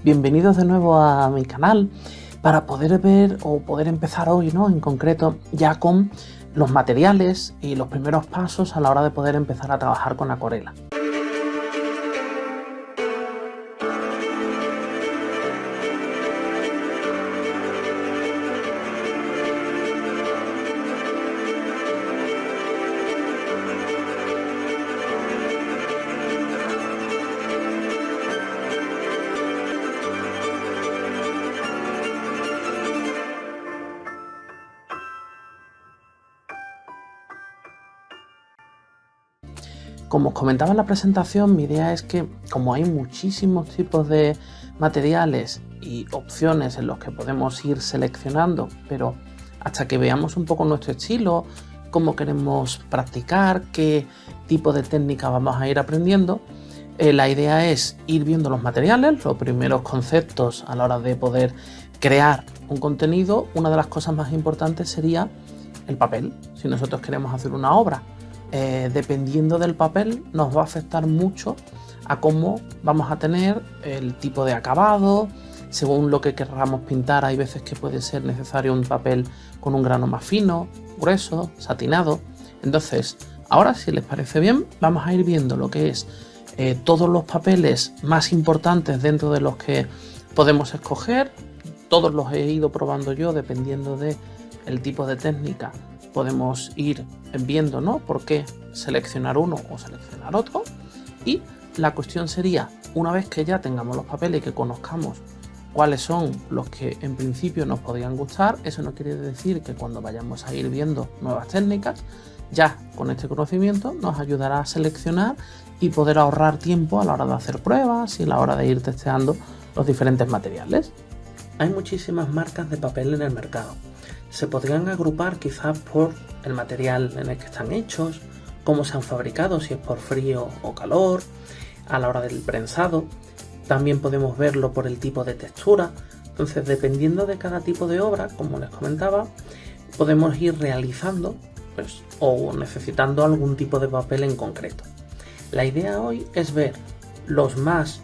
Bienvenidos de nuevo a mi canal para poder ver o poder empezar hoy, ¿no? En concreto ya con los materiales y los primeros pasos a la hora de poder empezar a trabajar con acuarela. Como os comentaba en la presentación, mi idea es que como hay muchísimos tipos de materiales y opciones en los que podemos ir seleccionando, pero hasta que veamos un poco nuestro estilo, cómo queremos practicar, qué tipo de técnica vamos a ir aprendiendo, la idea es ir viendo los materiales, los primeros conceptos a la hora de poder crear un contenido. Una de las cosas más importantes sería el papel. Si nosotros queremos hacer una obra, dependiendo del papel nos va a afectar mucho a cómo vamos a tener el tipo de acabado. Según lo que queramos pintar, hay veces que puede ser necesario un papel con un grano más fino, grueso, satinado. Entonces, ahora, si les parece bien, vamos a ir viendo lo que es todos los papeles más importantes dentro de los que podemos escoger. Todos los he ido probando yo dependiendo de el tipo de técnica. Podemos ir viendo, ¿no?, por qué seleccionar uno o seleccionar otro. Y la cuestión sería, una vez que ya tengamos los papeles y que conozcamos cuáles son los que en principio nos podrían gustar, eso no quiere decir que cuando vayamos a ir viendo nuevas técnicas, ya con este conocimiento nos ayudará a seleccionar y poder ahorrar tiempo a la hora de hacer pruebas y a la hora de ir testeando los diferentes materiales. Hay muchísimas marcas de papel en el mercado. Se podrían agrupar quizás por el material en el que están hechos, cómo se han fabricado, si es por frío o calor, a la hora del prensado. También podemos verlo por el tipo de textura. Entonces, dependiendo de cada tipo de obra, como les comentaba, podemos ir realizando o necesitando algún tipo de papel en concreto. La idea hoy es ver los más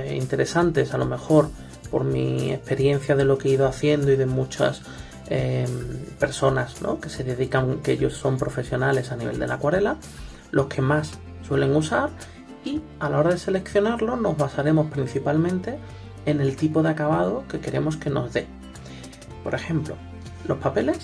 interesantes, a lo mejor por mi experiencia de lo que he ido haciendo y de muchas personas, ¿no?, que se dedican, que ellos son profesionales a nivel de la acuarela, los que más suelen usar, y a la hora de seleccionarlo nos basaremos principalmente en el tipo de acabado que queremos que nos dé. Por ejemplo, los papeles,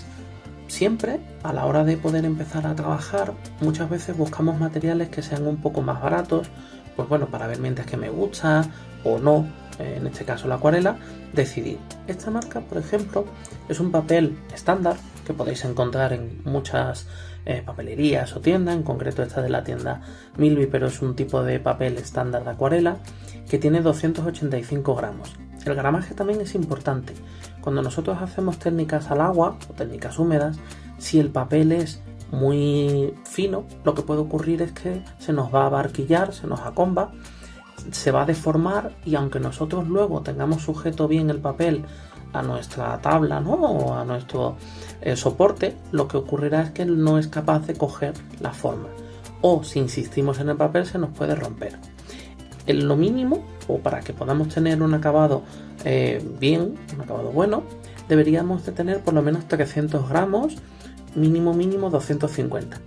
siempre a la hora de poder empezar a trabajar, muchas veces buscamos materiales que sean un poco más baratos, pues bueno, para ver mientras que me gusta o no. En este caso la acuarela, decidir. Esta marca, por ejemplo, es un papel estándar que podéis encontrar en muchas papelerías o tiendas. En concreto esta de la tienda Milby, pero es un tipo de papel estándar de acuarela que tiene 285 gramos. El gramaje también es importante. Cuando nosotros hacemos técnicas al agua o técnicas húmedas, si el papel es muy fino, lo que puede ocurrir es que se nos va a barquillar, se nos acomba, se va a deformar, y aunque nosotros luego tengamos sujeto bien el papel a nuestra tabla, ¿no?, o a nuestro soporte, lo que ocurrirá es que no es capaz de coger la forma, o si insistimos en el papel se nos puede romper. En lo mínimo, o para que podamos tener un acabado bien, un acabado bueno, deberíamos de tener por lo menos 300 gramos, mínimo 250.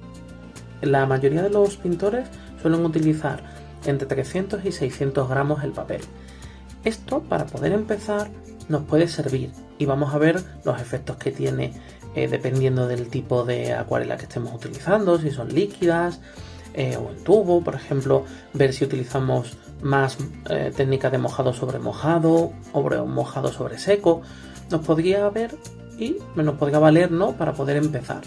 La mayoría de los pintores suelen utilizar entre 300 y 600 gramos el papel. Esto, para poder empezar, nos puede servir, y vamos a ver los efectos que tiene dependiendo del tipo de acuarela que estemos utilizando, si son líquidas o en tubo. Por ejemplo, ver si utilizamos más técnica de mojado sobre mojado o mojado sobre seco. Nos podría ver y nos podría valer, ¿no?, para poder empezar.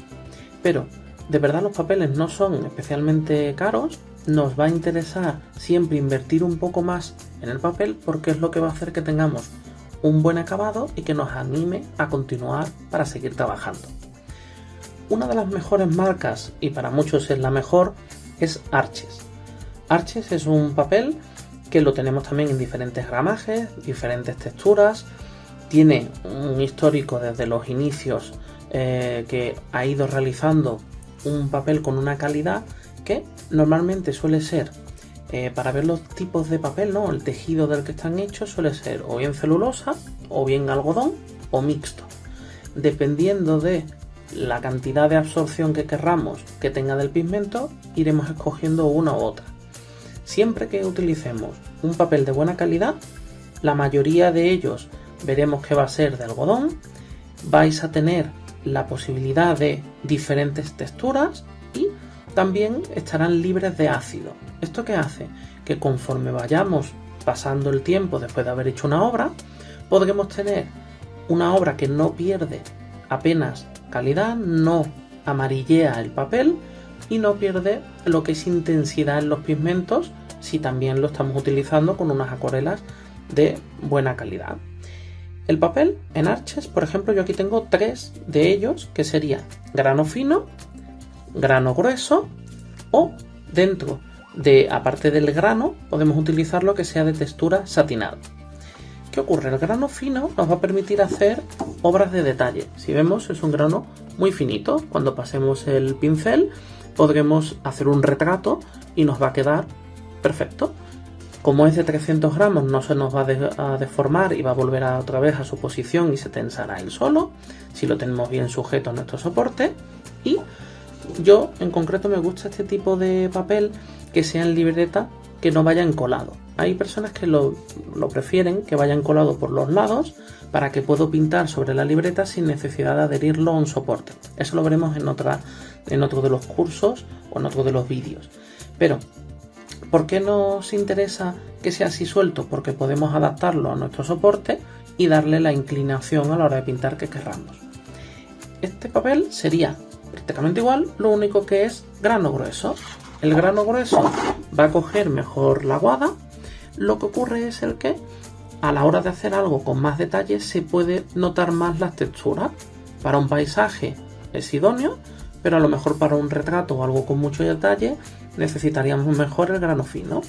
Pero de verdad los papeles no son especialmente caros. Nos va a interesar siempre invertir un poco más en el papel, porque es lo que va a hacer que tengamos un buen acabado y que nos anime a continuar para seguir trabajando. Una de las mejores marcas, y para muchos es la mejor, es Arches. Arches es un papel que lo tenemos también en diferentes gramajes, diferentes texturas. Tiene un histórico desde los inicios que ha ido realizando un papel con una calidad que normalmente suele ser para ver los tipos de papel, ¿no? El tejido del que están hechos suele ser o bien celulosa, o bien algodón, o mixto. Dependiendo de la cantidad de absorción que querramos que tenga del pigmento, iremos escogiendo una u otra. Siempre que utilicemos un papel de buena calidad, la mayoría de ellos veremos que va a ser de algodón, vais a tener la posibilidad de diferentes texturas y también estarán libres de ácido. ¿Esto qué hace? Que conforme vayamos pasando el tiempo después de haber hecho una obra, podremos tener una obra que no pierde apenas calidad, no amarillea el papel y no pierde lo que es intensidad en los pigmentos si también lo estamos utilizando con unas acuarelas de buena calidad. El papel en Arches, por ejemplo, yo aquí tengo 3 de ellos, que serían grano fino, grano grueso o dentro de, aparte del grano, podemos utilizar lo que sea de textura satinada. ¿Qué ocurre? El grano fino nos va a permitir hacer obras de detalle. Si vemos, es un grano muy finito. Cuando pasemos el pincel podremos hacer un retrato y nos va a quedar perfecto. Como es de 300 gramos, no se nos va a deformar y va a volver otra vez a su posición y se tensará él solo, si lo tenemos bien sujeto a nuestro soporte. Y yo, en concreto, me gusta este tipo de papel que sea en libreta, que no vaya encolado. Hay personas que lo prefieren, que vaya encolado por los lados, para que puedo pintar sobre la libreta sin necesidad de adherirlo a un soporte. Eso lo veremos en otro de los cursos o en otro de los vídeos. Pero ¿por qué nos interesa que sea así suelto? Porque podemos adaptarlo a nuestro soporte y darle la inclinación a la hora de pintar que querramos. Este papel sería prácticamente igual, lo único que es grano grueso. El grano grueso va a coger mejor la aguada. Lo que ocurre es el que a la hora de hacer algo con más detalle se puede notar más las texturas. Para un paisaje es idóneo, pero a lo mejor para un retrato o algo con mucho detalle necesitaríamos mejor el grano fino.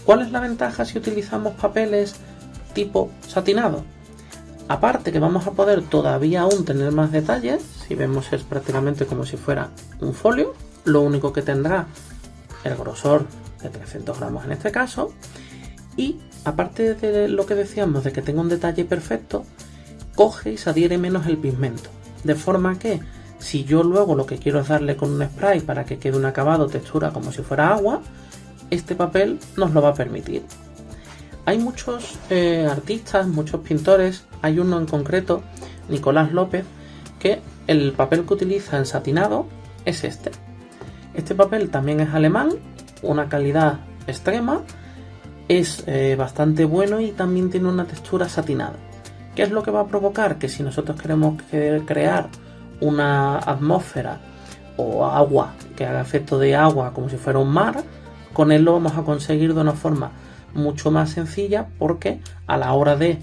¿Cuál es la ventaja si utilizamos papeles tipo satinado? Aparte que vamos a poder todavía aún tener más detalles, si vemos es prácticamente como si fuera un folio, lo único que tendrá el grosor de 300 gramos en este caso, y aparte de lo que decíamos de que tenga un detalle perfecto, coge y se adhiere menos el pigmento, de forma que si yo luego lo que quiero es darle con un spray para que quede un acabado, textura como si fuera agua, este papel nos lo va a permitir. Hay muchos artistas, muchos pintores, hay uno en concreto, Nicolás López, que el papel que utiliza en satinado es este. Este papel también es alemán, una calidad extrema, es bastante bueno y también tiene una textura satinada. ¿Qué es lo que va a provocar? Que si nosotros queremos crear una atmósfera o agua que haga efecto de agua como si fuera un mar, con él lo vamos a conseguir de una forma mucho más sencilla, porque a la hora de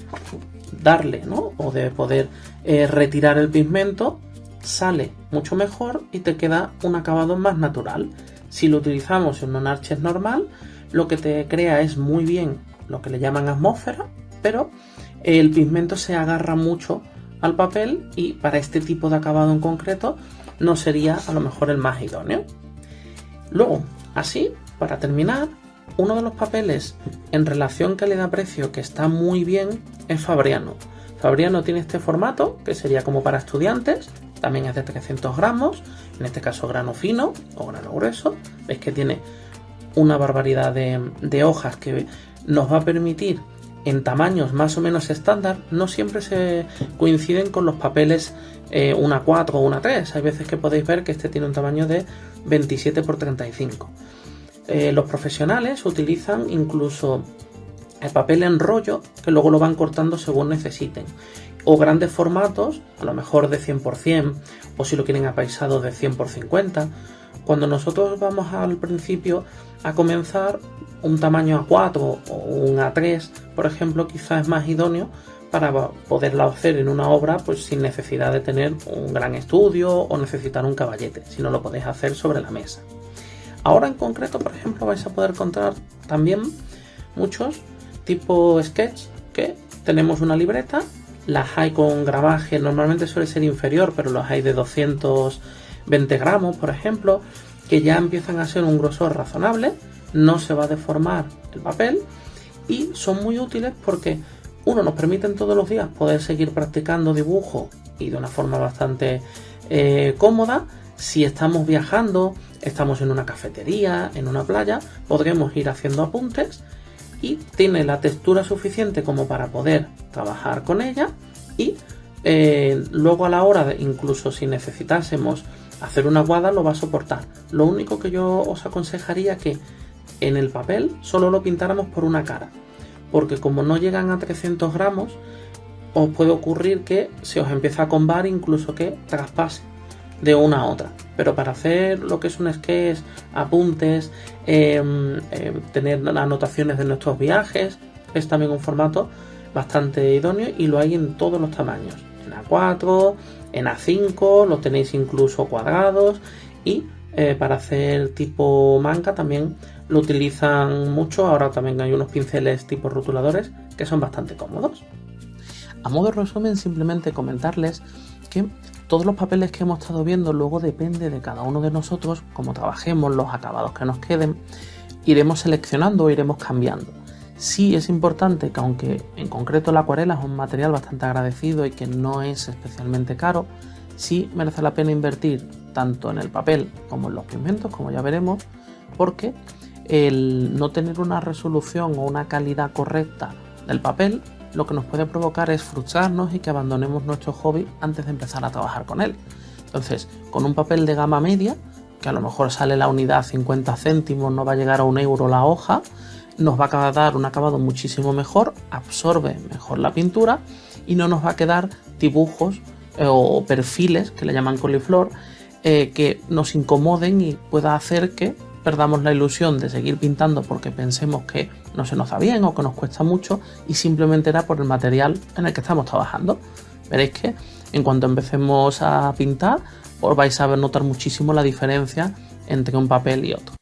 darle, ¿no?, o de poder retirar el pigmento, sale mucho mejor y te queda un acabado más natural. Si lo utilizamos en un Arches normal, lo que te crea es muy bien lo que le llaman atmósfera, pero el pigmento se agarra mucho al papel y para este tipo de acabado en concreto no sería a lo mejor el más idóneo. Luego, así, para terminar, uno de los papeles en relación calidad-precio que está muy bien es Fabriano. Fabriano tiene este formato que sería como para estudiantes, también es de 300 gramos, en este caso grano fino o grano grueso. Veis que tiene una barbaridad de hojas que nos va a permitir en tamaños más o menos estándar. No siempre se coinciden con los papeles 1:4 o 1:3. Hay veces que podéis ver que este tiene un tamaño de 27 x 35. Los profesionales utilizan incluso el papel en rollo, que luego lo van cortando según necesiten, o grandes formatos, a lo mejor de 100%, o si lo quieren apaisado de 100×50. Cuando nosotros vamos al principio a comenzar, un tamaño A4 o un A3, por ejemplo, quizás es más idóneo para poderla hacer en una obra pues sin necesidad de tener un gran estudio o necesitar un caballete, si no lo podéis hacer sobre la mesa. Ahora en concreto, por ejemplo, vais a poder encontrar también muchos tipo sketch, que tenemos una libreta, las hay con gramaje, normalmente suele ser inferior, pero los hay de 220 gramos, por ejemplo, que ya empiezan a ser un grosor razonable, no se va a deformar el papel y son muy útiles porque uno nos permiten todos los días poder seguir practicando dibujo y de una forma bastante cómoda. Si estamos viajando, estamos en una cafetería, en una playa, podremos ir haciendo apuntes y tiene la textura suficiente como para poder trabajar con ella y luego a la hora de, incluso si necesitásemos hacer una guada, lo va a soportar. Lo único que yo os aconsejaría que en el papel solo lo pintáramos por una cara, porque como no llegan a 300 gramos, os puede ocurrir que se os empieza a combar, incluso que traspase de una a otra. Pero para hacer lo que es un sketch, apuntes, tener anotaciones de nuestros viajes, es también un formato bastante idóneo y lo hay en todos los tamaños. En A4, en A5, lo tenéis incluso cuadrados y para hacer tipo manga también lo utilizan mucho. Ahora también hay unos pinceles tipo rotuladores que son bastante cómodos. A modo de resumen, simplemente comentarles que todos los papeles que hemos estado viendo luego depende de cada uno de nosotros, cómo trabajemos, los acabados que nos queden, iremos seleccionando o iremos cambiando. Sí es importante que aunque en concreto la acuarela es un material bastante agradecido y que no es especialmente caro, sí merece la pena invertir tanto en el papel como en los pigmentos, como ya veremos, porque el no tener una resolución o una calidad correcta del papel lo que nos puede provocar es frustrarnos y que abandonemos nuestro hobby antes de empezar a trabajar con él. Entonces, con un papel de gama media, que a lo mejor sale la unidad 50 céntimos, no va a llegar a 1 euro la hoja, nos va a dar un acabado muchísimo mejor, absorbe mejor la pintura y no nos va a quedar dibujos o perfiles, que le llaman coliflor, que nos incomoden y pueda hacer que perdamos la ilusión de seguir pintando porque pensemos que no se nos da bien o que nos cuesta mucho y simplemente era por el material en el que estamos trabajando. Veréis que en cuanto empecemos a pintar os vais a notar muchísimo la diferencia entre un papel y otro.